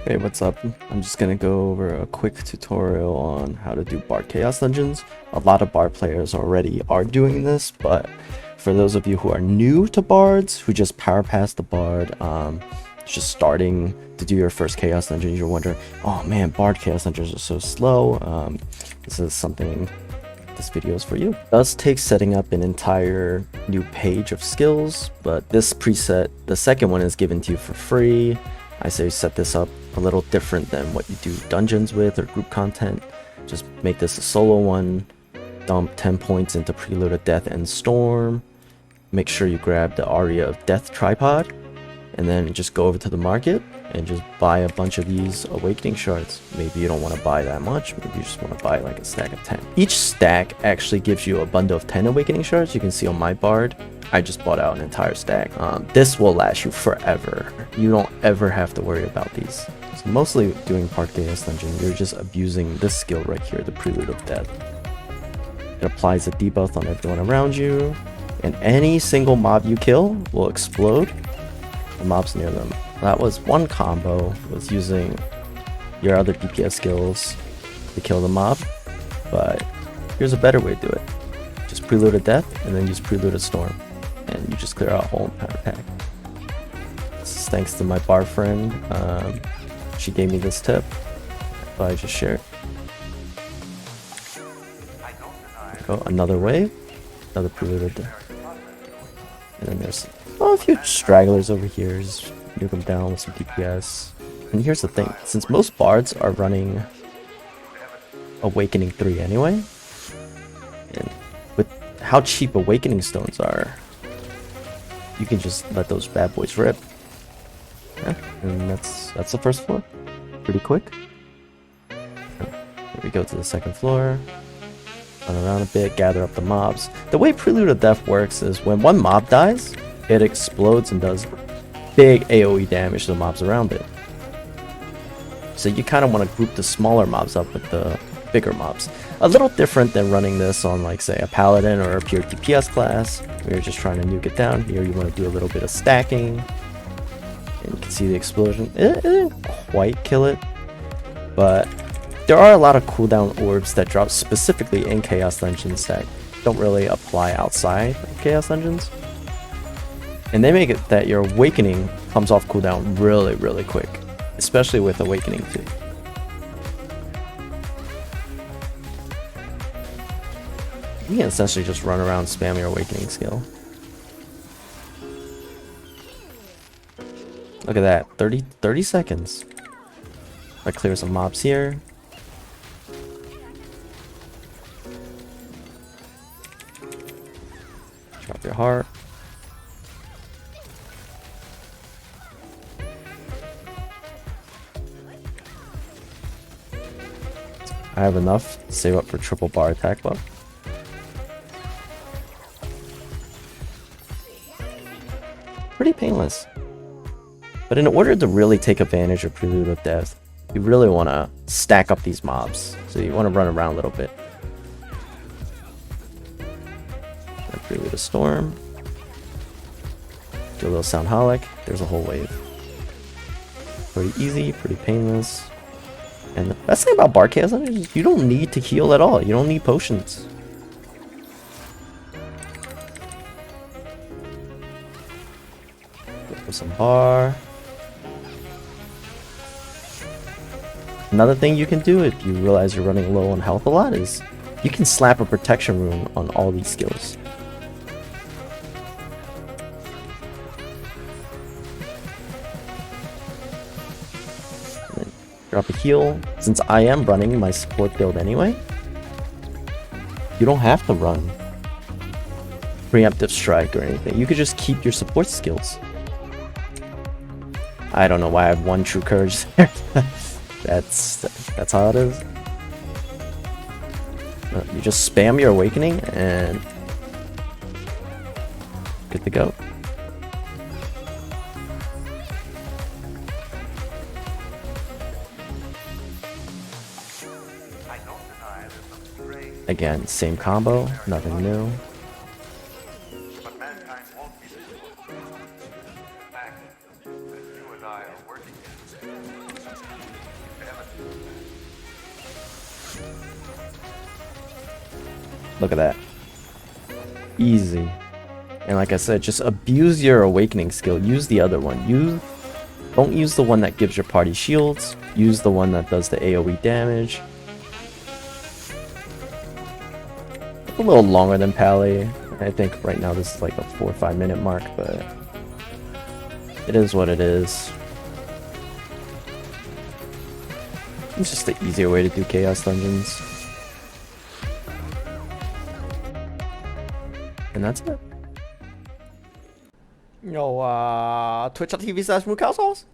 Hey, what's up? I'm just gonna go over a quick tutorial on how to do Bard Chaos Dungeons. A lot of Bard players already are doing this, but for those of you who are new to Bards, who just power pass the Bard, just starting to do your first Chaos Dungeon, you're wondering, oh man, Bard Chaos Dungeons are so slow. This is something, this video is for you. It does take setting up an entire new page of skills, but this preset, the second one, is given to you for free. I say set this up a little different than what you do dungeons with or group content. Just make this a solo one, dump 10 points into Prelude of Death and Storm, make sure you grab the Aria of Death tripod, and then just go over to the market and just buy a bunch of these Awakening Shards. Maybe you don't want to buy that much, maybe you just want to buy like a stack of 10. Each stack actually gives you a bundle of 10 Awakening Shards. You can see on my Bard, I just bought out an entire stack. This will last you forever. You don't ever have to worry about these. So mostly doing Bard Chaos Dungeon, you're just abusing this skill right here, the Prelude of Death. It applies a debuff on everyone around you, and any single mob you kill will explode the mobs near them. That was one combo, was using your other DPS skills to kill the mob, but here's a better way to do it. Just Prelude of Death, and then use Prelude of Storm, and you just clear out a whole entire pack. This is thanks to my bar friend. She gave me this tip, but I just shared. Go another wave, another Prelude of Death, and then there's a few stragglers over here. Just nuke them down with some DPS. And here's the thing: since most bards are running Awakening 3 anyway, and with how cheap Awakening Stones are, you can just let those bad boys rip. Yeah, and that's the first floor. Pretty quick. Here we go to the second floor. Run around a bit, gather up the mobs. The way Prelude of Death works is when one mob dies, it explodes and does big AoE damage to the mobs around it. So you kind of want to group the smaller mobs up with the bigger mobs. A little different than running this on, like, say, a paladin or a pure DPS class, where you're just trying to nuke it down. Here you want to do a little bit of stacking, and you can see the explosion. It didn't quite kill it, but there are a lot of cooldown orbs that drop specifically in Chaos Dungeons that don't really apply outside of Chaos Dungeons, and they make it that your Awakening comes off cooldown really, really quick, especially with Awakening 2. You can essentially just run around, spam your Awakening skill. Look at that, 30 seconds. I clear some mobs here. Drop your heart. I have enough to save up for triple bar attack buff. Pretty painless. But in order to really take advantage of Prelude of Death, you really want to stack up these mobs. So you want to run around a little bit. Prelude of Storm. Do a little Sound Holic. There's a whole wave. Pretty easy, pretty painless. And the best thing about Bard Chaos is you don't need to heal at all. You don't need potions. Go for some bar. Another thing you can do if you realize you're running low on health a lot is you can slap a protection rune on all these skills. Drop a heal. Since I am running my support build anyway, you don't have to run Preemptive Strike or anything. You could just keep your support skills. I don't know why I have one True Courage there. That's how it is. You just spam your Awakening and good to go. Again, same combo, nothing new. Look at that. Easy. And like I said, just abuse your awakening skill. Use the other one. Don't use the one that gives your party shields. Use the one that does the AoE damage. A little longer than Pally. I think right now this is like a 4 or 5 minute mark, but it is what it is. It's just the easier way to do Chaos Dungeons. And that's it. Yo, twitch.tv/mookhouse